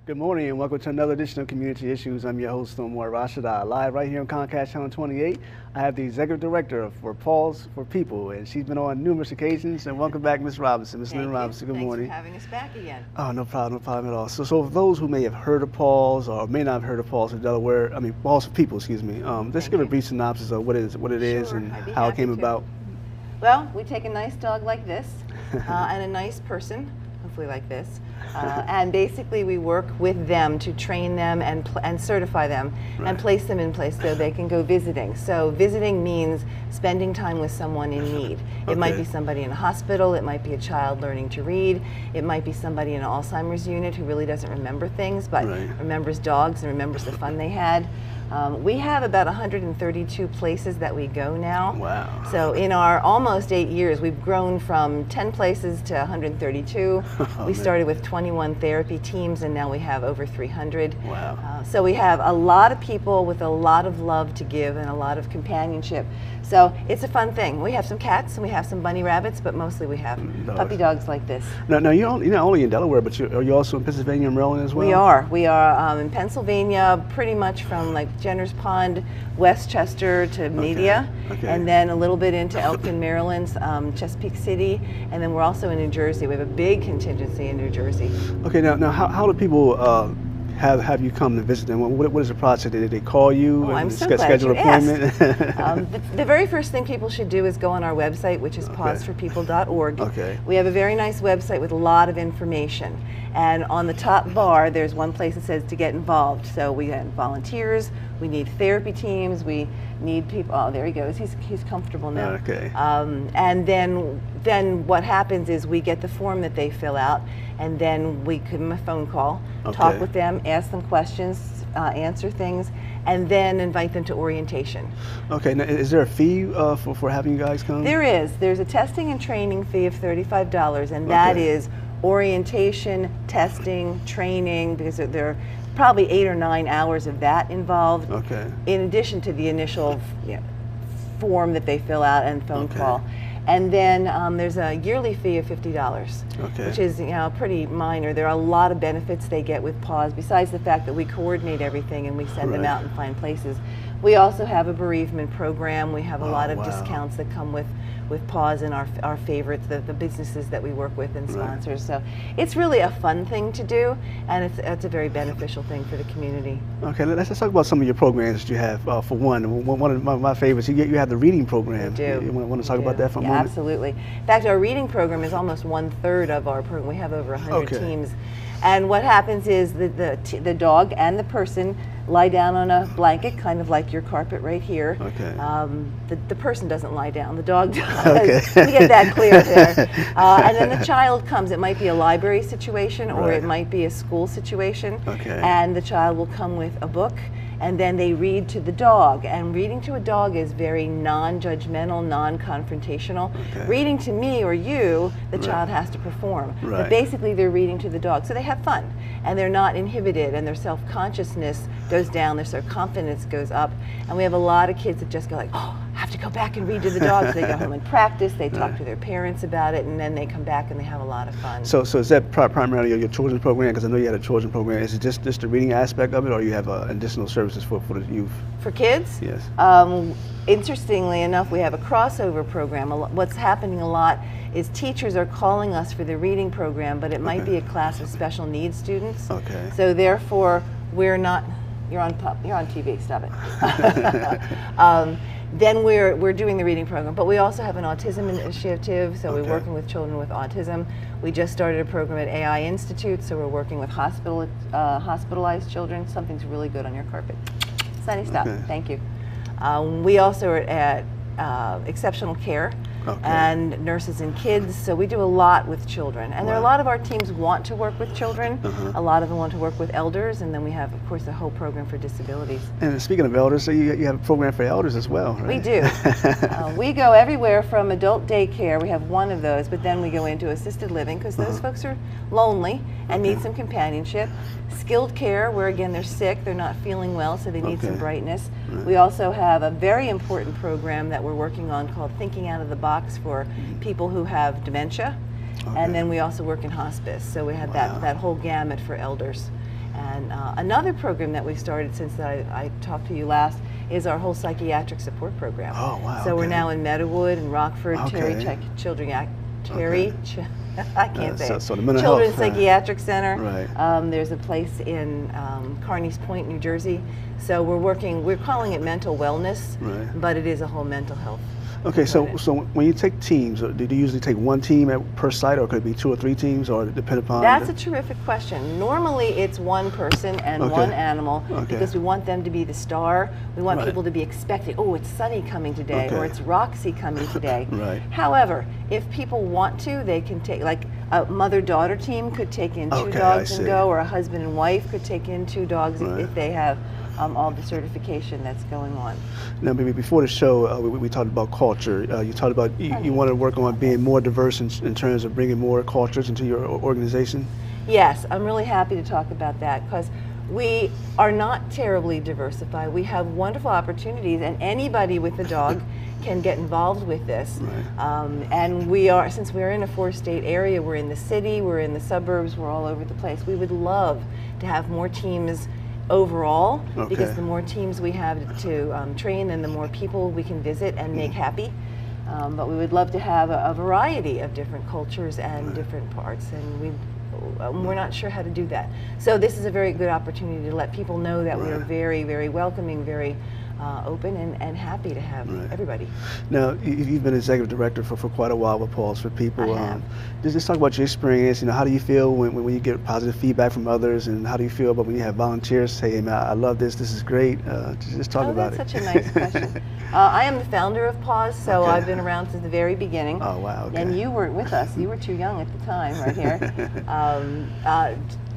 Good morning and welcome to another edition of Community Issues. I'm your host, Omar Rashida, live right here on Comcast Channel 28. I have the Executive Director for PAWS for People, and she's been on numerous occasions. And welcome back, Ms. Robinson. Ms. Lynne Robinson, good morning. Thanks for having us back again. Oh, no problem at all. So for those who may have heard of PAWS or may not have heard of PAWS in Delaware, PAWS for People, excuse me. Let's give a brief synopsis of what it is and how it came about. Well, we take a nice dog like this and a nice person, hopefully like this, and basically we work with them to train them and certify them and place them in place so they can go visiting. So visiting means spending time with someone in need. It might be somebody in a hospital, it might be a child learning to read, it might be somebody in an Alzheimer's unit who really doesn't remember things but remembers dogs and remembers the fun they had. We have about 132 places that we go now. Wow. So in our almost 8 years, we've grown from 10 places to 132. We started with 21 therapy teams, and now we have over 300. Wow. So we have a lot of people with a lot of love to give and a lot of companionship. So it's a fun thing. We have some cats and we have some bunny rabbits, but mostly we have puppy dogs like this. Now you're not only in Delaware, but are you also in Pennsylvania and Maryland as well? We are. We are in Pennsylvania, pretty much from like Jenner's Pond, Westchester to Media, and then a little bit into Elkton, Maryland, Chesapeake City, and then we're also in New Jersey. We have a big contingency in New Jersey. Okay, now how do people have you come to visit them? What is the process? Did they call you and schedule an appointment? The very first thing people should do is go on our website, which is pawsforpeople.org. We have a very nice website with a lot of information. And on the top bar, there's one place that says to get involved. So we have volunteers, we need therapy teams, we need people. Oh, there he goes. He's comfortable now. And then what happens is we get the form that they fill out, and then we give them a phone call, talk with them, ask them questions, answer things, and then invite them to orientation. Okay, now is there a fee for having you guys come? There is. There's a testing and training fee of $35, and that is orientation, testing, training, because there are probably 8 or 9 hours of that involved, in addition to the initial form that they fill out and phone call. And then there's a yearly fee of $50, which is pretty minor. There are a lot of benefits they get with PAWS, besides the fact that we coordinate everything and we send them out and find places. We also have a bereavement program. We have a lot of discounts that come with PAWS and our favorites, the businesses that we work with and sponsors. So it's really a fun thing to do, and it's a very beneficial thing for the community. Okay, let's talk about some of your programs that you have. For one of my favorites, you have the reading program. We do. You want to talk about that for a moment? Absolutely. In fact, our reading program is almost 1/3 of our program. We have over 100 teams. And what happens is the dog and the person lie down on a blanket, kind of like your carpet right here. The person doesn't lie down, the dog does. We get that clear there. And then the child comes. It might be a library situation or it might be a school situation. And the child will come with a book, and then they read to the dog. And reading to a dog is very non-judgmental, non-confrontational. Reading to me or you, the child has to perform. But basically they're reading to the dog. So they have fun, and they're not inhibited, and their self-consciousness goes down, their self-confidence goes up. And we have a lot of kids that just go like, oh, I have to go back and read to the dog. So they go home and practice, they talk to their parents about it, and then they come back and they have a lot of fun. So is that primarily your children's program? Because I know you had a children's program. Is it just the reading aspect of it, or you have additional services for the youth? For kids? Yes. Interestingly enough, we have a crossover program. What's happening a lot is teachers are calling us for the reading program, but it might be a class of special needs students. So therefore, we're not. You're on TV. Stop it. Then we're doing the reading program, but we also have an autism initiative, so we're working with children with autism. We just started a program at AI Institute, so we're working with hospitalized children. Something's really good on your carpet. Sunny, stop. Thank you. We also are at exceptional care and nurses and kids, so we do a lot with children. And there are a lot of our teams want to work with children, a lot of them want to work with elders, and then we have, of course, a whole program for disabilities. And speaking of elders, so you have a program for elders as well, right? We do. We go everywhere from adult daycare, we have one of those, but then we go into assisted living, because those folks are lonely and need some companionship. Skilled care, where again they're sick, they're not feeling well, so they need some brightness. We also have a very important program that we're working on called Thinking Out of the Box for people who have dementia. And then we also work in hospice, so we have that whole gamut for elders. And another program that we started since I talked to you last is our whole psychiatric support program. Oh, wow. So we're now in Meadowood and Rockford, Terry I can't say it. So the mental Children's health, Psychiatric Center. Right. There's a place in Carneys Point, New Jersey. So we're calling it mental wellness, right, but it is a whole mental health. Okay, so when you take teams, do you usually take one team per site, or could it be 2 or 3 teams, or depend upon? That's a terrific question. Normally it's one person and one animal, because we want them to be the star. We want people to be expecting, oh, it's Sunny coming today, or it's Roxy coming today. Right. However, if people want to, they can take, like a mother-daughter team could take in 2 dogs and go, or a husband and wife could take in 2 dogs if they have all the certification that's going on. Now, maybe before the show, we talked about culture. You talked about you want to work on being more diverse in terms of bringing more cultures into your organization. Yes, I'm really happy to talk about that, because we are not terribly diversified. We have wonderful opportunities, and anybody with a dog can get involved with this. Right. And we are, since we're in a 4-state area, we're in the city, we're in the suburbs, we're all over the place. We would love to have more teams overall, because the more teams we have to train, then the more people we can visit and make happy. But we would love to have a variety of different cultures and different parts, and we're not sure how to do that. So this is a very good opportunity to let people know that we are very, very welcoming, very open and happy to have everybody. Now, you've been executive director for quite a while with PAWS for People. Just talk about your experience. How do you feel when you get positive feedback from others, and how do you feel about when you have volunteers say, hey, man, I love this, this is great. Just talk about it. That's such a nice question. I am the founder of PAWS, so I've been around since the very beginning. Oh, wow. And you weren't with us. You were too young at the time, right here.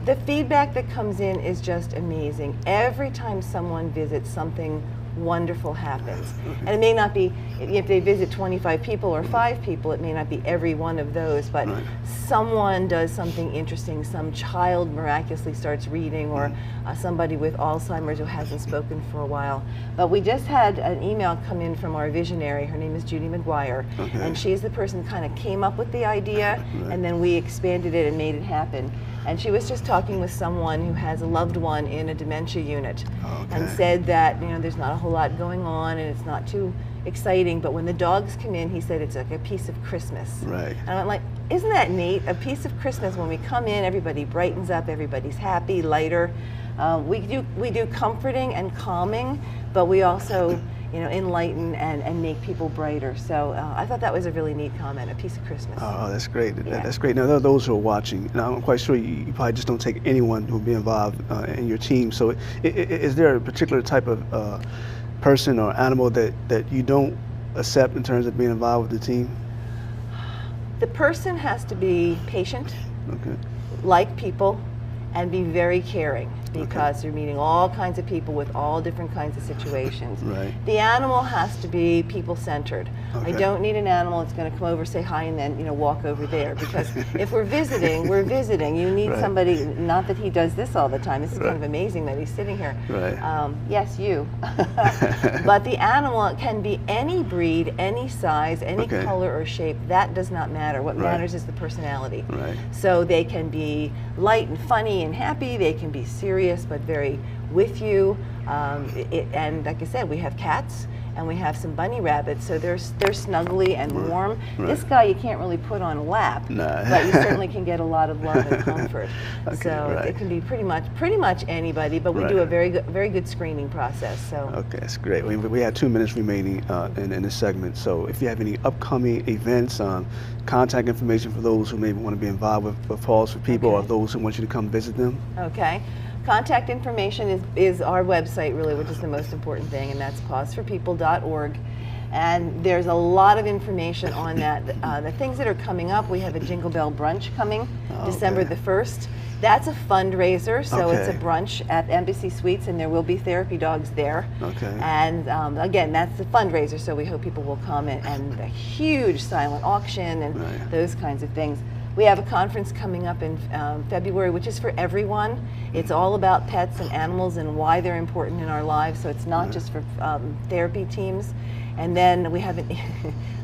The feedback that comes in is just amazing. Every time someone visits, something wonderful happens. And it may not be, if they visit 25 people or 5 people, it may not be every one of those, but someone does something interesting. Some child miraculously starts reading, or somebody with Alzheimer's who hasn't spoken for a while. But we just had an email come in from our visionary. Her name is Judy McGuire, and she's the person who kind of came up with the idea, and then we expanded it and made it happen. And she was just talking with someone who has a loved one in a dementia unit, and said that there's not a whole lot going on and it's not too exciting, but when the dogs come in, he said it's like a piece of Christmas. Right. And I'm like, isn't that neat? A piece of Christmas. When we come in, everybody brightens up, everybody's happy, lighter. We do comforting and calming, but we also enlighten and make people brighter. So I thought that was a really neat comment, a piece of Christmas. Oh, that's great. That's great. Now, those who are watching, now I'm quite sure you probably just don't take anyone who will be involved in your team. So is there a particular type of person or animal that you don't accept in terms of being involved with the team? The person has to be patient, like people, and be very caring, because you're meeting all kinds of people with all different kinds of situations. The animal has to be people-centered. I don't need an animal that's going to come over, say hi, and then walk over there, because if we're visiting, we're visiting. You need somebody, not that he does this all the time. This is kind of amazing that he's sitting here. Yes, you. But the animal can be any breed, any size, any color or shape. That does not matter. What matters is the personality. So they can be light and funny and happy. They can be serious but very with you. And like I said, we have cats and we have some bunny rabbits, so they're snuggly and warm. This guy you can't really put on a lap, but you certainly can get a lot of love and comfort. It can be pretty much anybody, but we do a very good screening process. So okay, that's great. We have 2 minutes remaining in this segment, so if you have any upcoming events, contact information for those who may want to be involved with PAWS for People, or those who want you to come visit them. Contact information is our website, really, which is the most important thing, and that's pawsforpeople.org. And there's a lot of information on that. The things that are coming up, we have a Jingle Bell Brunch coming December the 1st. That's a fundraiser, so it's a brunch at Embassy Suites, and there will be therapy dogs there. And again, that's the fundraiser, so we hope people will come, and a huge silent auction and those kinds of things. We have a conference coming up in February, which is for everyone. It's all about pets and animals and why they're important in our lives. So it's not just for therapy teams. And then we have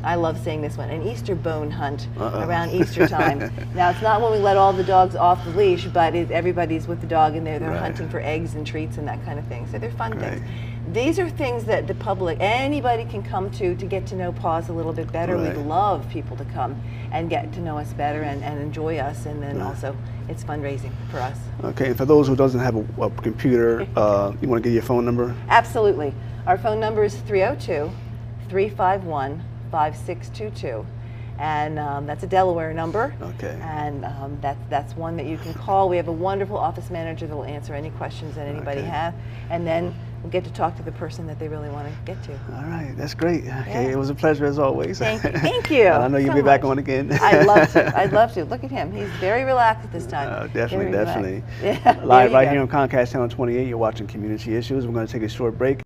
I love saying this one, an Easter bone hunt around Easter time. Now, it's not when we let all the dogs off the leash, but everybody's with the dog and they're hunting for eggs and treats and that kind of thing. So they're fun things. These are things that the public, anybody can come to get to know PAWS a little bit better. We'd love people to come and get to know us better and enjoy us, and then also it's fundraising for us. Okay, and for those who doesn't have a computer, you want to give your phone number? Absolutely. Our phone number is 302-351-5622. And that's a Delaware number. Okay. And that's one that you can call. We have a wonderful office manager that will answer any questions that anybody has. And then we'll get to talk to the person that they really want to get to. All right, that's great. Okay, it was a pleasure as always. Thank you. And I know you'll be back on again. I'd love to. I'd love to. Look at him. He's very relaxed at this time. Definitely. Live right here on Comcast Channel 28. You're watching Community Issues. We're going to take a short break.